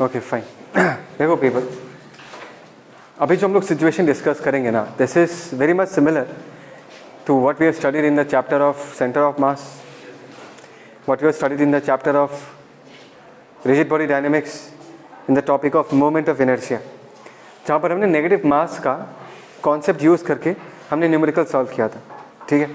Okay fine. देखो people, अभी जो हम लोग सिचुएशन डिस्कस करेंगे ना, this is very much similar to what we have studied in the chapter of centre of mass, what we have studied in the chapter of rigid body dynamics, in the topic of moment of inertia, जहाँ पर हमने negative मास का concept use करके हमने numerical solve किया था। ठीक है,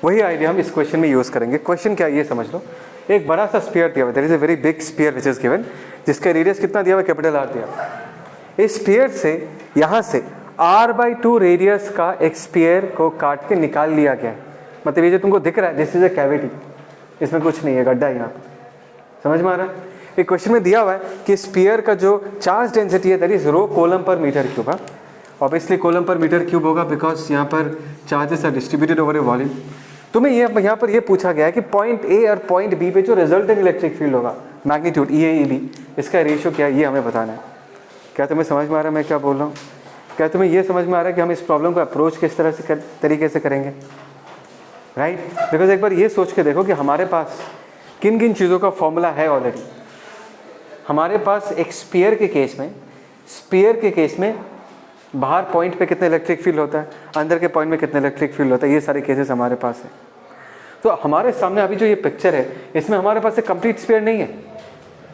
वही आइडिया हम इस क्वेश्चन में यूज़ करेंगे। क्वेश्चन क्या है ये समझ लो। एक बड़ा सा स्फीयर दिया हुआ, there is a very big sphere which is given, जिसका रेडियस कितना दिया हुआ, कैपिटल आर दिया। इस स्फीयर से यहाँ से r/2 रेडियस का एक स्फीयर को काट के निकाल लिया गया है। मतलब ये जो तुमको दिख रहा है, दिस इज अ कैविटी, इसमें कुछ नहीं है, गड्ढा है यहाँ पर। समझ में आ रहा है? एक क्वेश्चन में दिया हुआ है कि स्फीयर का जो चार्ज डेंसिटी है that is rho coulomb per metre cube. Obviously coulomb per metre cube होगा बिकॉज यहाँ पर charges are distributed over a volume. तुम्हें ये यहाँ पर ये पूछा गया है कि पॉइंट ए और पॉइंट बी पे जो रिजल्टेंट इलेक्ट्रिक फील्ड होगा, मैग्नीट्यूड E/E/B, इसका रेशियो क्या है ये हमें बताना है। क्या तुम्हें समझ में आ रहा है मैं क्या बोल रहा हूँ? क्या तुम्हें ये समझ में आ रहा है कि हम इस प्रॉब्लम को अप्रोच किस तरह से तरीके से करेंगे? राइट, बिकॉज एक बार ये सोच के देखो कि हमारे पास किन किन चीज़ों का फॉर्मूला है ऑलरेडी। हमारे पास एक स्फीयर के केस में बाहर पॉइंट पे कितना इलेक्ट्रिक फील्ड होता है, अंदर के पॉइंट में कितना इलेक्ट्रिक फील्ड होता है, ये सारे केसेस हमारे पास है। तो हमारे सामने अभी जो ये पिक्चर है, इसमें हमारे पास एक कंप्लीट स्फीयर नहीं है।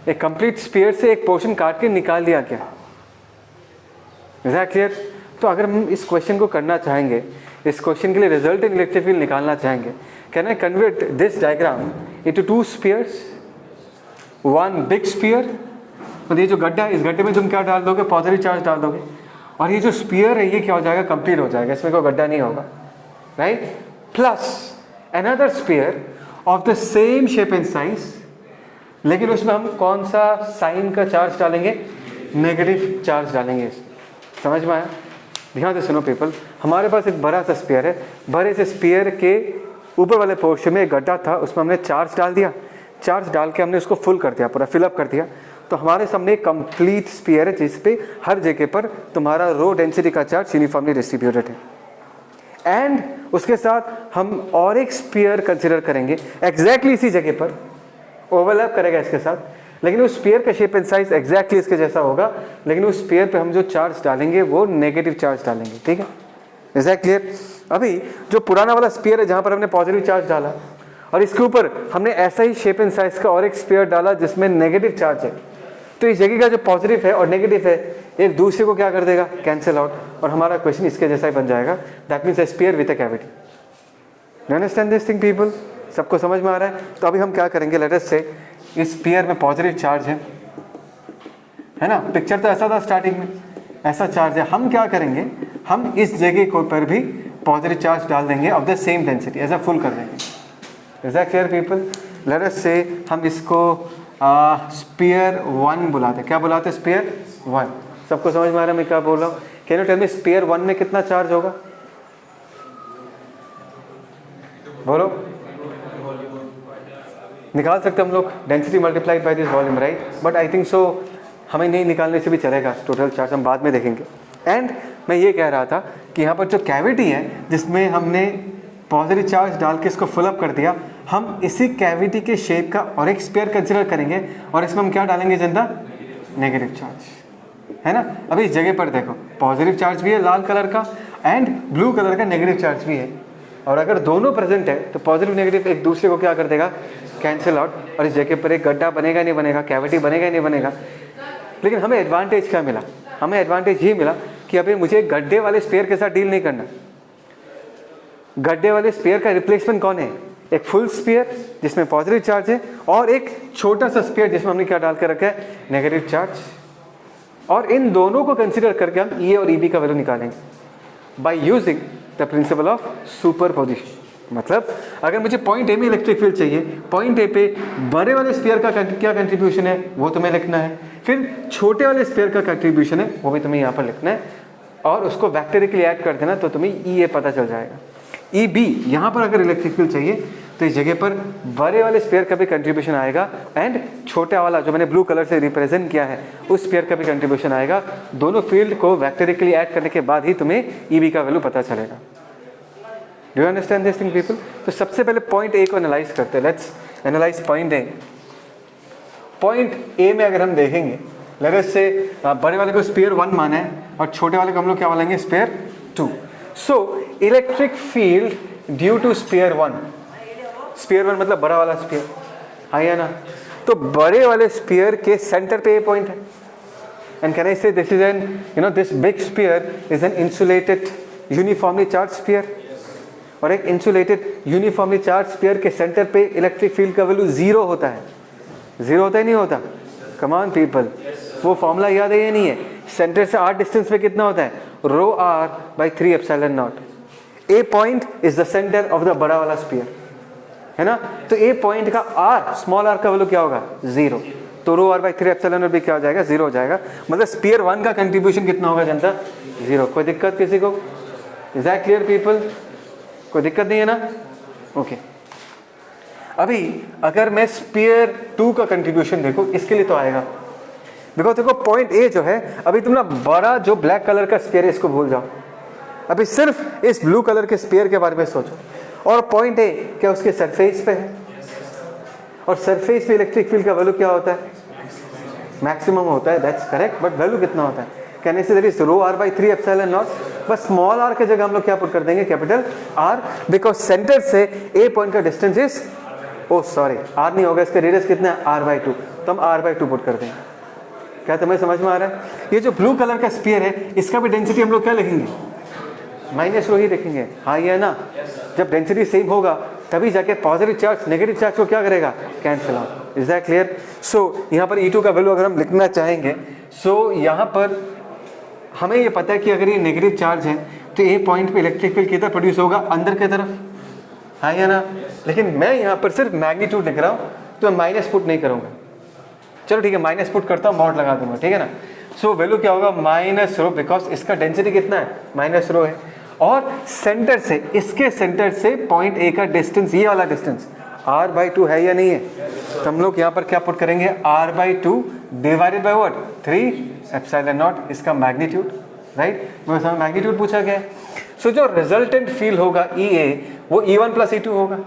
एक कंप्लीट स्फीयर से एक पोर्शन काट के निकाल दिया गया। Is that clear? तो अगर हम इस क्वेश्चन को करना चाहेंगे, इस क्वेश्चन के लिए रिजल्ट इन इलेक्ट्रिक फील्ड निकालना चाहेंगे, can I convert this diagram into 2 spheres, 1 big sphere. तो ये जो गड्ढा है, इस गड्ढे में तुम क्या डाल दोगे? पॉजिटिव चार्ज डाल दोगे, और ये जो स्फीयर है ये क्या हो जाएगा? कंप्लीट हो जाएगा, इसमें कोई गड्ढा नहीं होगा। Right, plus another sphere of the same shape and size, लेकिन उसमें हम कौन सा साइन का चार्ज डालेंगे? नेगेटिव चार्ज डालेंगे। समझ में आया? ध्यान से सुनो पीपल, हमारे पास एक बड़ा सा स्फीयर है, बड़े से स्फीयर के ऊपर वाले पोर्शन में एक गड्ढा था, उसमें हमने चार्ज डाल दिया। चार्ज डाल के हमने उसको फुल कर दिया, पूरा फिलअप कर दिया। तो हमारे सामने एक कंप्लीट स्फीयर है जिस पे हर जगह पर तुम्हारा रो डेंसिटी का चार्ज यूनिफॉर्मली डिस्ट्रीब्यूटेड है। एंड उसके साथ हम और एक स्फीयर कंसिडर करेंगे एग्जैक्टली इसी जगह पर, ओवरलैप करेगा इसके साथ, लेकिन उस स्फीयर का शेप एंड साइज एग्जैक्टली इसके जैसा होगा, लेकिन उस स्फीयर पे हम जो चार्ज डालेंगे वो नेगेटिव चार्ज डालेंगे। ठीक है, इज दैट क्लियर? अभी जो पुराना वाला स्फीयर है जहाँ पर हमने पॉजिटिव चार्ज डाला, और इसके ऊपर हमने ऐसा ही शेप एंड साइज का और एक स्फीयर डाला जिसमें नेगेटिव चार्ज है, तो इस जगह का जो पॉजिटिव है और नेगेटिव है एक दूसरे को क्या कर देगा? कैंसिल आउट, और हमारा क्वेश्चन इसके जैसा ही बन जाएगा। That means A sphere with a cavity. You understand this thing people? सबको समझ में आ रहा है? तो अभी हम क्या करेंगे, लेट अस से इस स्फीयर में पॉजिटिव चार्ज है ना, पिक्चर तो ऐसा था स्टार्टिंग में, ऐसा चार्ज है। हम क्या करेंगे, हम इस जगह को पर भी पॉजिटिव चार्ज डाल देंगे ऑफ द सेम डेंसिटी, ऐसा फुल कर देंगे। Is that clear people? Let us से हम इसको स्फीयर 1 बुलाते। क्या बुलाते? स्फीयर 1। सबको समझ में आ रहा है मैं क्या बोल रहा हूँ? Can you tell me sphere 1 में कितना चार्ज होगा? बोलो, निकाल सकते हम लोग, density multiplied by this volume, right? But I think सो हमें नहीं निकालने से भी चलेगा, टोटल चार्ज हम बाद में देखेंगे। एंड मैं ये कह रहा था कि यहाँ पर जो कैविटी है जिसमें हमने पॉजिटिव चार्ज डाल के इसको फुल अप कर दिया, हम इसी कैविटी के शेप का और एक स्फीयर कंसिडर करेंगे, और इसमें हम क्या डालेंगे? जनता नेगेटिव चार्ज, है ना। अभी इस जगह पर देखो, पॉजिटिव चार्ज भी है लाल कलर का एंड ब्लू कलर का नेगेटिव चार्ज भी है, और अगर दोनों प्रेजेंट है तो पॉजिटिव नेगेटिव एक दूसरे को क्या कर देगा? कैंसिल आउट, और इस जगह पर एक गड्ढा बनेगा नहीं बनेगा, कैविटी बनेगा नहीं बनेगा। लेकिन हमें एडवांटेज क्या मिला? हमें एडवांटेज ये मिला कि अभी मुझे गड्ढे वाले स्फीयर के साथ डील नहीं करना। गड्ढे वाले स्फीयर का रिप्लेसमेंट कौन है? एक फुल स्फीयर जिसमें पॉजिटिव चार्ज है, और एक छोटा सा स्फीयर जिसमें हमने क्या डाल कर रखा है? Negative charge. और इन दोनों को कंसीडर करके हम E और EB का वैल्यू निकालेंगे by using the principle of superposition. मतलब अगर मुझे पॉइंट ए में इलेक्ट्रिक फील्ड चाहिए, पॉइंट ए पे बड़े वाले स्फीयर का क्या कंट्रीब्यूशन है वो तुम्हें लिखना है, फिर छोटे वाले स्फीयर का कंट्रीब्यूशन है वो भी तुम्हें यहाँ पर लिखना है, और उसको वेक्टरिकली ऐड कर देना तो तुम्हें E A पता चल जाएगा। EB यहाँ पर अगर इलेक्ट्रिक फील्ड चाहिए तो इस जगह पर बड़े वाले स्फीयर का भी कंट्रीब्यूशन आएगा, एंड छोटा वाला जो मैंने ब्लू कलर से रिप्रेजेंट किया है उस स्फीयर का भी कंट्रीब्यूशन आएगा। दोनों फील्ड को वेक्टरिकली ऐड करने के बाद ही तुम्हें EB का वैल्यू पता चलेगा। Do you understand this thing people? तो सबसे पहले पॉइंट ए को एनालाइज करते हैं। Let's analyse point A. Point A में अगर हम देखेंगे लेट अस से बड़े वाले को स्फीयर 1 माना है और छोटे वाले को हम लोग क्या बोलेंगे, sphere 2. So electric field due to sphere 1, sphere 1 मतलब बड़ा वाला स्फीयर, हाँ या ना. तो बड़े वाले स्फीयर के सेंटर पे ये पॉइंट है. And can I say this is an this big sphere is an insulated uniformly charge sphere. और एक इंसुलेटेड यूनिफॉर्मली चार्ज स्फीयर के सेंटर पे इलेक्ट्रिक फील्ड का वैल्यू 0 होता है. 0 होता है नहीं होता? कम ऑन पीपल, वो फॉर्मूला याद है या नहीं है? सेंटर से r डिस्टेंस पे कितना होता है, रो r by 3 epsilon not. A point is the centre of the बड़ा वाला स्फीयर, है ना. तो ए पॉइंट का r, स्मॉल r का वैल्यू क्या होगा, 0. तो रो r बाई 3 एप्सिलॉन नॉट भी क्या हो जाएगा, 0 हो जाएगा. मतलब स्फीयर 1 का कंट्रीब्यूशन कितना होगा जनता, 0. कोई दिक्कत किसी को? Is that clear people? कोई दिक्कत नहीं है ना? ओके. अभी अगर मैं स्फीयर 2 का कंट्रीब्यूशन देखो, इसके लिए तो आएगा. बिकॉज देखो पॉइंट ए जो है, अभी तुम ना बड़ा जो ब्लैक कलर का स्फीयर है इसको भूल जाओ, अभी सिर्फ इस ब्लू कलर के स्फीयर के बारे में सोचो. और पॉइंट ए क्या उसके सरफेस पे है, और सरफेस पे इलेक्ट्रिक फील्ड का वैल्यू क्या होता है, मैक्सिमम होता है. That's correct. बट वैल्यू कितना होता है, can I say that is rho r by 3 epsilon naught. बस स्मॉल r के जगह हम लोग क्या पुट कर देंगे, कैपिटल R, बिकॉज सेंटर से ए पॉइंट का distance is, oh sorry r नहीं होगा, इसका रेडियस कितना है, r बाई 2. तो हम r बाई 2 पुट कर देंगे. क्या तुम्हें समझ में आ रहा है? ये जो ब्लू कलर का स्फीयर है, इसका भी डेंसिटी हम लोग क्या लिखेंगे, माइनस रो ही लिखेंगे, हाँ या ना. जब डेंसिटी सेम होगा तभी जाके पॉजिटिव चार्ज नेगेटिव चार्ज को क्या करेगा, cancel out. Is that clear? So यहाँ पर E2 का वैल्यू अगर हम लिखना चाहेंगे, सो यहाँ पर हमें ये पता है कि अगर ये नेगेटिव चार्ज है तो ए पॉइंट पे इलेक्ट्रिक फील्ड किधर प्रोड्यूस होगा, अंदर की तरफ, हाँ या ना. लेकिन मैं यहाँ पर सिर्फ मैग्नीट्यूड लिख रहा हूँ, तो मैं माइनस पुट नहीं करूँगा. चलो ठीक है, माइनस पुट करता हूँ, मॉड लगा दूंगा, ठीक है ना. सो वैल्यू क्या होगा, माइनस रो, बिकॉज इसका डेंसिटी कितना है, माइनस रो है. और सेंटर से, इसके सेंटर से पॉइंट ए का डिस्टेंस, ये वाला डिस्टेंस r बाई 2 है या नहीं है. तो हम लोग यहाँ पर क्या पुट करेंगे, r by 2 divided by what, 3 epsilon naught, इसका मैग्नीट्यूड, राइट. तो मैग्नीट्यूड पूछा गया है. सो जो रिजल्टेंट फील्ड होगा EA वो E1 प्लस E2 होगा.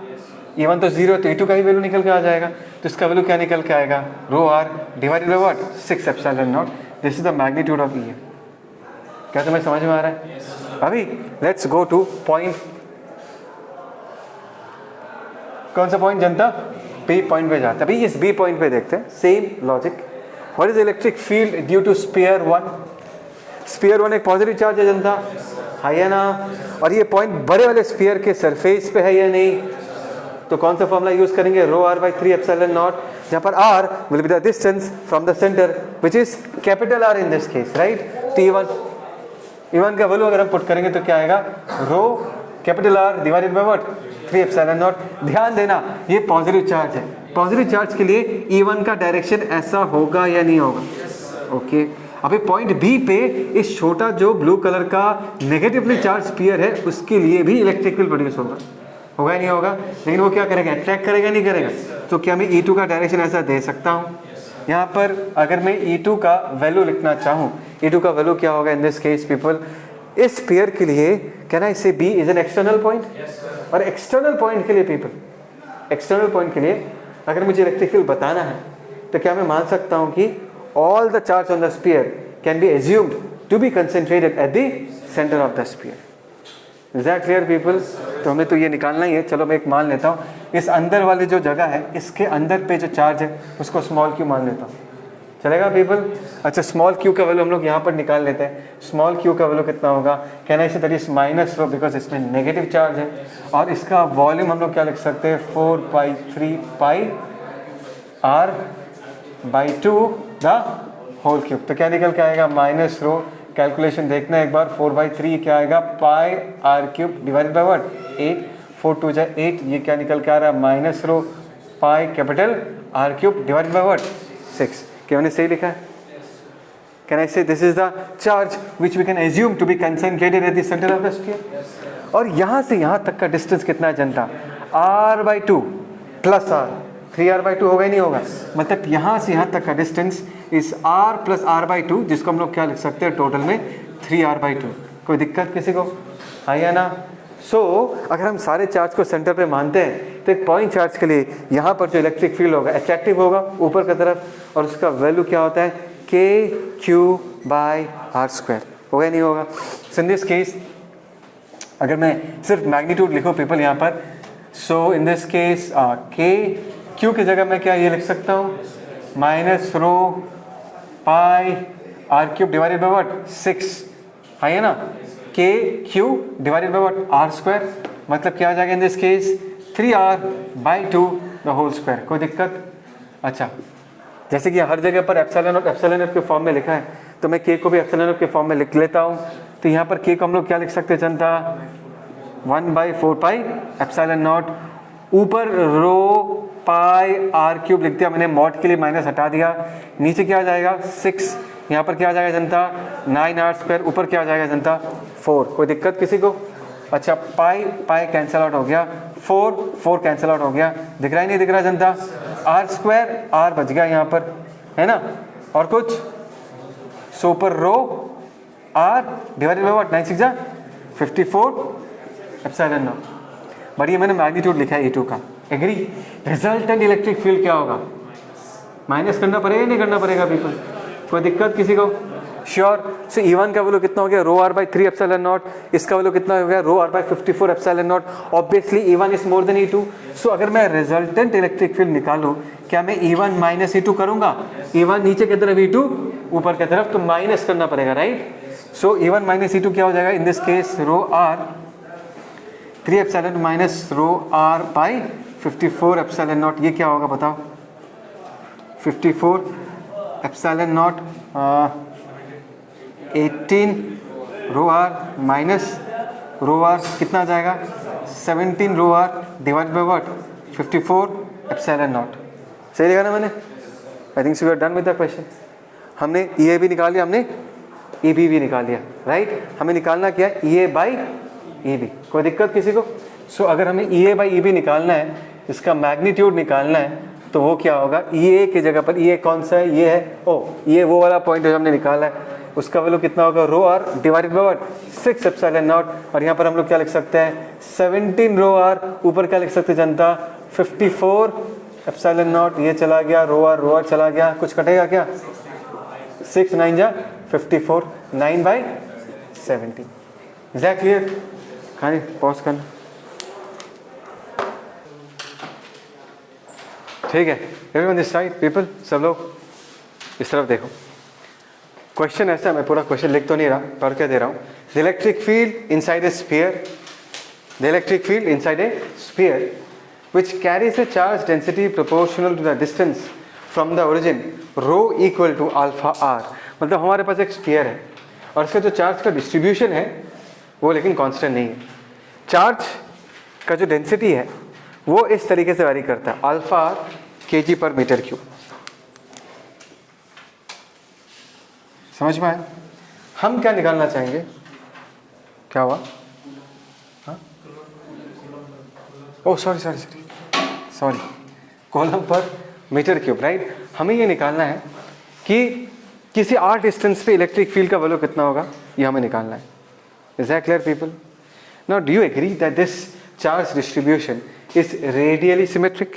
E1 तो 0, तो E2 का ही वैल्यू निकल के आ जाएगा. तो इसका वैल्यू क्या निकल के आएगा, रो r divided by what, 6 epsilon not. This is the magnitude of EA. क्या तुम्हें समझ में आ रहा है? अभी लेट्स गो टू पॉइंट, कौन सा पॉइंट जनता, B पॉइंट पे जाता है. अभी इस B पॉइंट पे देखते हैं, same logic. What is electric field due to sphere 1? Sphere 1 एक पॉजिटिव चार्ज है जनता, है या ना. और ये पॉइंट बड़े वाले स्फीयर के सरफेस पे है या नहीं. तो कौन सा फॉर्मूला यूज करेंगे, रो r बाई 3 एप्सिलॉन नॉट, जहाँ पर r will be the distance from the centre which is capital R in this case, right. तो E1 का वैल्यू अगर हम पुट करेंगे तो क्या आएगा, rho capital R divided by what, 3 epsilon naught. ध्यान देना ये पॉजिटिव चार्ज है. पॉजिटिव चार्ज के लिए E1 का डायरेक्शन ऐसा होगा या नहीं होगा, ओके. अभी पॉइंट B पे इस छोटा जो ब्लू कलर का नेगेटिवली चार्ज स्फीयर है, उसके लिए भी इलेक्ट्रिक फील्ड प्रोड्यूस होगा, होगा या नहीं होगा. लेकिन वो क्या करेगा, अट्रैक्ट करेगा नहीं करेगा. तो क्या मैं E2 का डायरेक्शन ऐसा दे सकता हूँ. यहाँ पर अगर मैं E2 का वैल्यू लिखना चाहूँ, E2 का वैल्यू क्या होगा इन दिस केस पीपल, इस स्फीयर के लिए कैन आई से B is an external point. और एक्सटर्नल पॉइंट के लिए पीपल, एक्सटर्नल पॉइंट के लिए अगर मुझे इलेक्ट्रिक फील्ड बताना है, तो क्या मैं मान सकता हूँ कि all the charge on the sphere can be assumed to be concentrated at the center of the sphere. Is that clear people? तो हमें तो ये निकालना ही है. चलो मैं एक मान लेता हूँ, इस अंदर वाली जो जगह है, इसके अंदर पे जो चार्ज है उसको स्मॉल क्यू मान लेता हूँ, चलेगा पीपल. अच्छा, स्मॉल क्यू का वैल्यू हम लोग यहाँ पर निकाल लेते हैं. स्मॉल क्यू का वैल्यू कितना होगा, can I say that is minus rho, because इसमें नेगेटिव चार्ज है. और इसका वॉल्यूम हम लोग क्या लिख सकते हैं, 4/3 pi r by 2 the whole cube. तो क्या निकल के आएगा, माइनस रो, कैलकुलेशन देखना है एक बार, 4/3 क्या आएगा, पाई r cube divided by what, 8. 4 2 जा 8, ये क्या निकल के आ रहा है, minus rho pi capital r cube divided by what, 6. क्या मैंने सही लिखा है? Can I say this is the charge which we can assume to be concentrated at the centre of the sphere. और यहाँ से यहाँ तक का डिस्टेंस कितना है जनता, r/2 प्लस r, 3r/2 होगा ही नहीं होगा. मतलब यहाँ से यहाँ तक का डिस्टेंस इस r प्लस r/2, जिसको हम लोग क्या लिख सकते हैं टोटल में 3r/2. कोई दिक्कत किसी को, हाँ या ना. सो अगर हम सारे चार्ज को सेंटर पे मानते हैं, तो एक पॉइंट चार्ज के लिए यहाँ पर जो इलेक्ट्रिक फील्ड होगा अट्रैक्टिव होगा ऊपर की तरफ, और उसका वैल्यू क्या होता है, के क्यू बाय आर स्क्वायर, होगा नहीं होगा? सो इन दिस केस अगर मैं सिर्फ मैग्नीट्यूड लिखूँ पीपल यहाँ पर, so in this case K Q की जगह मैं क्या ये लिख सकता हूँ, minus rho pi R cube divided by what 6, है ना, K Q divided by what R square, मतलब क्या आ जाएगा in this case 3r/2 the whole square. कोई दिक्कत? अच्छा, जैसे कि हर जगह पर एप्सिलॉन नॉट के फॉर्म में लिखा है, तो मैं के को भी एप्सिलॉन नॉट के फॉर्म में लिख लेता हूँ। तो यहाँ पर के को हम लोग क्या लिख सकते हैं जनता, 1/4 पाई एप्सिलॉन नॉट, ऊपर रो पाई आर क्यूब लिख दिया मैंने, मॉड के लिए माइनस हटा दिया, नीचे क्या आ जाएगा 6, यहाँ पर क्या आ जाएगा जनता 9r स्क्वायर, ऊपर क्या आ जाएगा जनता 4। कोई दिक्कत किसी को? अच्छा, पाई पाई कैंसिल आउट हो गया, 4 कैंसिल आउट हो गया, दिख रहा ही नहीं दिख रहा जनता, आर स्क्वायर आर बच गया यहाँ पर, है ना, और कुछ, सो ऊपर rho R divided by what 9 6 54 epsilon naught. But ये मैंने मैग्नीट्यूड लिखा है E2 का, एग्री? रिजल्टेंट इलेक्ट्रिक फील्ड क्या होगा, माइनस करना पड़ेगा नहीं करना पड़ेगा पीपल? कोई दिक्कत किसी को? श्योर। सो E1 का वैल्यू कितना हो गया, rho R by 3 epsilon naught, इसका वैल्यू कितना हो गया, rho R by 54 epsilon naught. Obviously E1 is more than E2। So अगर मैं रिजल्टेंट इलेक्ट्रिक फील्ड निकालूं, क्या मैं E1 माइनस E2 करूंगा? E1 नीचे की तरफ, E2 ऊपर की तरफ, तो माइनस करना पड़ेगा, राइट? सो E1 माइनस E2 क्या हो जाएगा in this case, rho R 3 epsilon minus rho R by 54 epsilon naught. ये क्या होगा बताओ, 54 epsilon naught 18 rho R minus rho R कितना आ जाएगा 17 rho R divide by what 54 epsilon naught. सही लिखा ना मैंने? I think so we are done with the question. हमने ई भी निकाल लिया, हमने ई भी निकाल लिया, राइट? हमें निकालना क्या है, ई ए बाई ई बी। कोई दिक्कत किसी को? सो अगर हमें ई ए बाई ई बी निकालना है, इसका मैग्नीट्यूड निकालना है, तो वो क्या होगा, ई ए की जगह पर, ई ए कौन सा है, ये है, ओ ये वो वाला पॉइंट जो हमने निकाला है, उसका वैल्यू कितना होगा, rho R divided by what 6 epsilon naught. और यहाँ पर हम लोग क्या लिख सकते हैं, 17 रो आर, ऊपर क्या लिख सकते हैं जनता, 54 एप्सिलॉन नॉट। ये चला गया, रो आर चला गया, कुछ कटेगा क्या, 6 9 जा 54, 9/17। Is that clear? खाली पॉज करना, ठीक है? एवरीवन दिस साइड पीपल, सब लोग इस तरफ देखो। क्वेश्चन ऐसा है, मैं पूरा क्वेश्चन लिख तो नहीं रहा, पढ़ के दे रहा हूँ। The electric field inside a sphere, the electric field inside a sphere which carries a charge density proportional to the distance from the origin rho equal to alpha r। मतलब हमारे पास एक स्फीयर है और इसका जो चार्ज का distribution है वो लेकिन कांस्टेंट नहीं है। चार्ज का जो डेंसिटी है वो इस तरीके से वेरी करता है, अल्फा आर kg पर मीटर क्यूब। समझ में आया? हम क्या निकालना चाहेंगे, क्या हुआ, हाँ? Oh sorry, coulomb per metre cube, right? हमें ये निकालना है कि किसी r डिस्टेंस पे इलेक्ट्रिक फील्ड का वैल्यू कितना होगा, ये हमें निकालना है। Is that clear people? Now do you agree that this charge distribution is radially symmetric?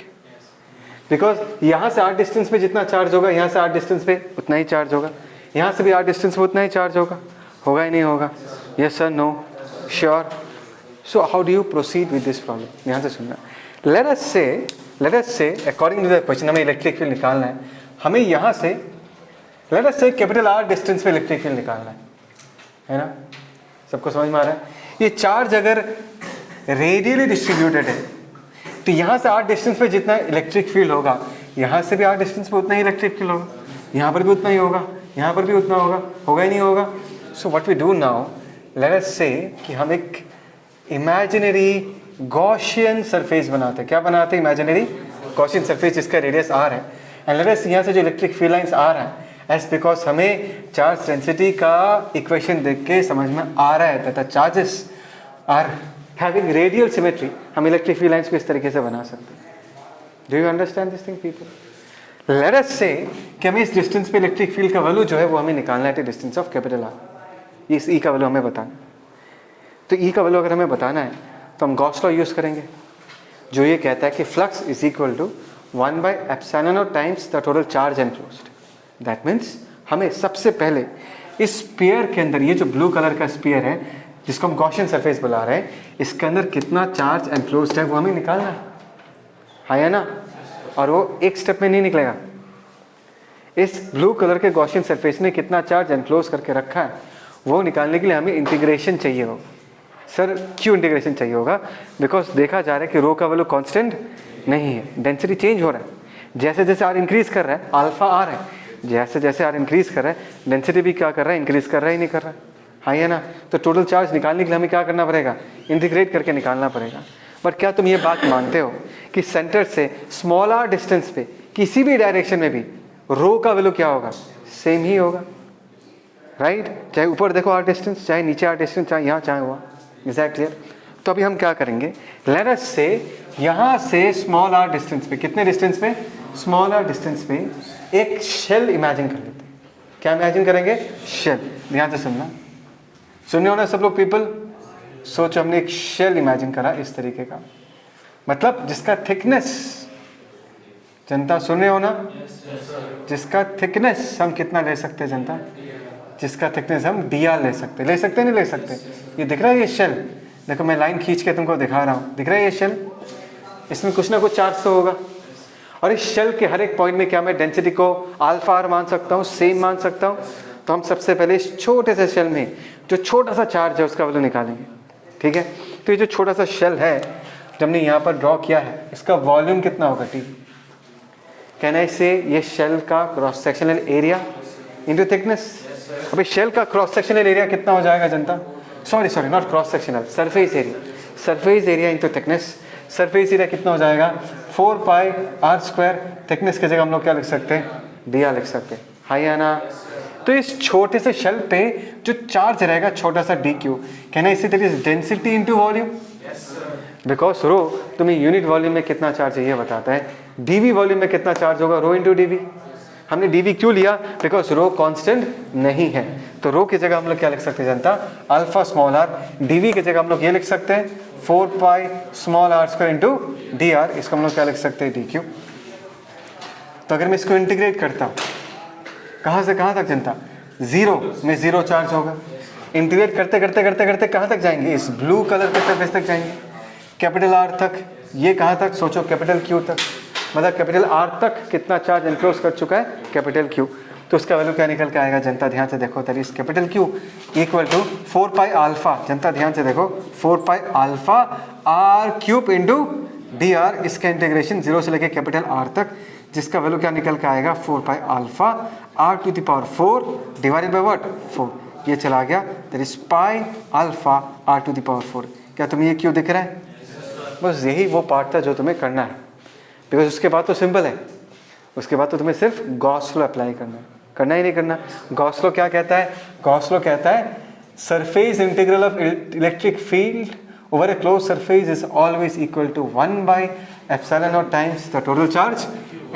Because यहाँ से r डिस्टेंस पे जितना चार्ज होगा, यहाँ से r डिस्टेंस पे उतना ही चार्ज होगा, यहाँ से भी r डिस्टेंस पे उतना ही चार्ज होगा ही नहीं होगा? Yes sir, no, sure? So how do you proceed with this problem? यहाँ से सुनना। Let us say according to the question, हमें इलेक्ट्रिक फील्ड निकालना है, हमें यहाँ से let us say capital R distance पे इलेक्ट्रिक फील्ड निकालना है ना? सबको समझ में आ रहा है? ये चार्ज अगर रेडियली डिस्ट्रीब्यूटेड है तो यहाँ से R डिस्टेंस पे जितना इलेक्ट्रिक फील्ड होगा, यहाँ से भी R डिस्टेंस पे उतना ही इलेक्ट्रिक फील्ड होगा, यहाँ पर भी उतना ही होगा, यहाँ पर भी उतना होगा ही नहीं होगा? So what we do now, let us say कि हम एक इमेजिनरी गॉसियन सरफेस बनाते हैं। क्या बनाते हैं? इमेजिनरी गॉसियन सरफेस जिसका रेडियस r है। एंड लेट अस यहाँ से जो इलेक्ट्रिक फील्ड लाइंस आ रहा है, एज बिकॉज हमें चार्ज डेंसिटी का इक्वेशन देख के समझ में आ रहा है तथा charges are having radial symmetry, हम इलेक्ट्रिक फील्ड लाइंस को इस तरीके से बना सकते हैं। Do you understand this thing people? Let us say कि हमें इस डिस्टेंस पे इलेक्ट्रिक फील्ड का वैल्यू जो है वो हमें निकालना है, डिस्टेंस ऑफ कैपिटल R। इस ई का वैल्यू हमें बताना। तो ई का वैल्यू अगर हमें बताना है तो हम गॉस लॉ यूज़ करेंगे, जो ये कहता है कि flux is equal to 1/ε0 times the total charge enclosed. That means हमें सबसे पहले इस स्फीयर के अंदर, ये जो ब्लू कलर का स्फीयर है जिसको हम गॉसियन सरफेस बुला रहे हैं, इसके अंदर कितना चार्ज एनक्लोज्ड है वो हमें निकालना है ना? और वो एक स्टेप में नहीं निकलेगा। इस ब्लू कलर के गॉसियन सरफेस ने कितना चार्ज एनक्लोज करके रखा है वो निकालने के लिए हमें इंटीग्रेशन चाहिए होगा। सर क्यों इंटीग्रेशन चाहिए होगा? बिकॉज देखा जा रहा है कि रो का वैल्यू कांस्टेंट नहीं है, डेंसिटी चेंज हो रहा है। जैसे जैसे आर इंक्रीज कर रहा है अल्फा आर है, जैसे जैसे आर इंक्रीज कर रहा है डेंसिटी भी क्या कर रहा है, इंक्रीज कर रहा ही नहीं कर रहा है, हाँ है ना? तो टोटल चार्ज निकालने के लिए हमें क्या करना पड़ेगा, इंटीग्रेट करके निकालना पड़ेगा। बट क्या तुम ये बात मानते हो कि सेंटर से स्मॉल आर डिस्टेंस पे किसी भी डायरेक्शन में भी रो का वैल्यू क्या होगा, सेम ही होगा, राइट? चाहे ऊपर देखो आर डिस्टेंस, चाहे नीचे आर डिस्टेंस, चाहे यहाँ चाहे वहाँ। Is that clear? तो अभी हम क्या करेंगे, लेट अस से यहाँ से स्मॉल आर डिस्टेंस पे, कितने डिस्टेंस पे, स्मॉल आर डिस्टेंस पे एक शेल इमेजिन कर लेते हैं। क्या इमेजिन करेंगे, शेल। ध्यान से सुनना, सुनने हो ना सब लोग पीपल? सोचो हमने एक शेल इमेजिन करा इस तरीके का, मतलब जिसका थिकनेस, जनता सुने हो ना, जिसका थिकनेस हम कितना ले सकते हैं जनता, जिसका थिकनेस हम dr ले सकते नहीं ले सकते? ये दिख रहा है ये शेल, देखो मैं लाइन खींच के तुमको दिखा रहा हूँ, दिख रहा है ये शेल? इसमें कुछ ना कुछ चार्ज तो होगा। और इस शेल के हर एक पॉइंट में क्या मैं डेंसिटी को अल्फा आर मान सकता हूँ, सेम मान सकता हूँ? तो हम सबसे पहले इस छोटे से शेल में जो छोटा सा चार्ज है उसका वैल्यू निकालेंगे, ठीक है? तो ये जो छोटा सा शेल है जो हमने यहाँ पर ड्रॉ किया है, इसका वॉल्यूम कितना होगा, टी? कैन आई से ये शेल का cross sectional area into thickness? अभी शेल का क्रॉस सेक्शनल एरिया कितना हो जाएगा जनता? Sorry not cross sectional, surface area, surface area into thickness. Surface area कितना हो जाएगा, 4 पाई आर स्क्वायर। थिकनेस की जगह हम लोग क्या लिख सकते हैं, dr लिख सकते हैं, हाँ या ना? तो इस छोटे से शेल पे जो चार्ज रहेगा छोटा सा dq, can I say that is density into volume? Because rho तुम्हें यूनिट वॉल्यूम में कितना चार्ज है ये बताता है, dv वॉल्यूम में कितना चार्ज होगा, रो इंटू dv। हमने dv क्यों लिया, बिकॉज रो कांस्टेंट नहीं है। तो रो की जगह हम लोग क्या लिख सकते हैं जनता, अल्फा स्मॉल आर। dv की जगह हम लोग ये लिख सकते हैं 4 pi small r square into dr, इसको हम लोग क्या लिख सकते हैं, dq। तो अगर मैं इसको इंटीग्रेट करता हूँ कहाँ से कहाँ तक जनता, जीरो में जीरो चार्ज होगा। इंटीग्रेट करते करते करते करते कहाँ तक जाएंगे, इस ब्लू कलर के सरफेस तक जाएंगे, कैपिटल आर तक। ये कहाँ तक सोचो, कैपिटल क्यू तक। मतलब कैपिटल आर तक कितना चार्ज एनक्लोज कर चुका है, कैपिटल क्यू। तो उसका वैल्यू क्या निकल के आएगा जनता, ध्यान से देखो, that is capital Q equal to 4 pi alpha. जनता ध्यान से देखो, 4 pi alpha r cube into d r, इसका इंटीग्रेशन 0 से लेके कैपिटल आर तक, जिसका वैल्यू क्या निकल के आएगा, 4 pi alpha r to the power 4 divided by what, 4। ये चला गया, that is pi alpha r to the power 4। क्या तुम्हें ये क्यों दिख रहा है? बस यही वो पार्ट था जो तुम्हें करना है, बिकॉज उसके बाद तो सिंपल है, उसके बाद तो तुम्हें सिर्फ गॉस लॉ अप्लाई करना ही नहीं करना। गॉस लॉ क्या कहता है, गॉस लॉ कहता है surface integral of electric field over a close surface is always equal to 1 by epsilon not times the total charge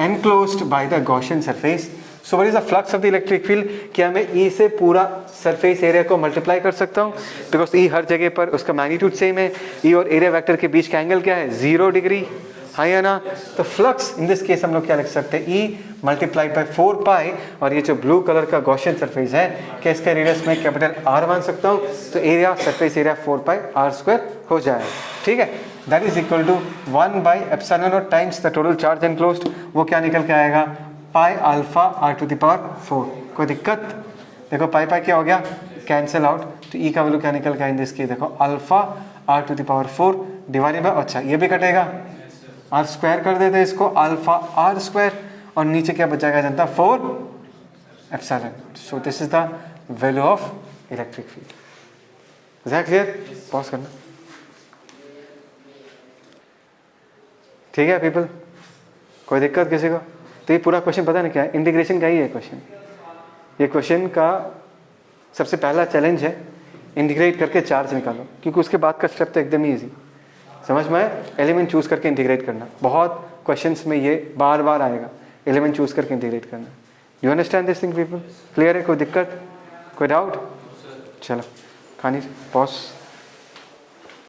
enclosed by the Gaussian surface. So what is the flux of the electric field? क्या मैं ई से पूरा surface area को multiply कर सकता हूँ, because ई हर जगह पर उसका मैग्नीट्यूड सेम है। ई और एरिया वेक्टर के बीच का एंगल क्या है, 0 डिग्री, हाँ या ना? तो फ्लक्स इन दिस केस हम लोग क्या लिख सकते हैं, ई मल्टीप्लाई बाय 4 पाई, और ये जो ब्लू कलर का गॉसियन सरफेस है, क्या इसका रेडियस में कैपिटल आर मान सकता हूँ? तो area, surface area 4 pi r square हो जाएगा, ठीक है? That is equal to 1 by epsilon not times the total charge enclosed, वो क्या निकल के आएगा, pi alpha r to the power 4। कोई दिक्कत? देखो पाई पाई क्या हो गया, कैंसिल आउट। तो ई का वैल्यू क्या निकल के आएंगे इसकी, देखो alpha r to the power 4 divided by, अच्छा ये भी कटेगा, आर स्क्वायर कर देते हैं इसको, अल्फा आर स्क्वायर, और नीचे क्या बचाएगा जनता, 4 epsilon. So this is the value of electric field. Is that clear? Pause करना, ठीक है पीपल? कोई दिक्कत किसी को? तो ये पूरा क्वेश्चन पता नहीं क्या है, इंटीग्रेशन का ही है क्वेश्चन। ये क्वेश्चन का सबसे पहला चैलेंज है, इंटीग्रेट करके चार्ज निकालो, क्योंकि उसके बाद का स्टेप तो एकदम ही ईजी, समझ में आए? एलिमेंट चूज करके इंटीग्रेट करना, बहुत क्वेश्चंस में ये बार बार आएगा, एलिमेंट चूज करके इंटीग्रेट करना। You understand this thing people? Clear है? कोई दिक्कत, कोई डाउट? चलो खानी पॉज।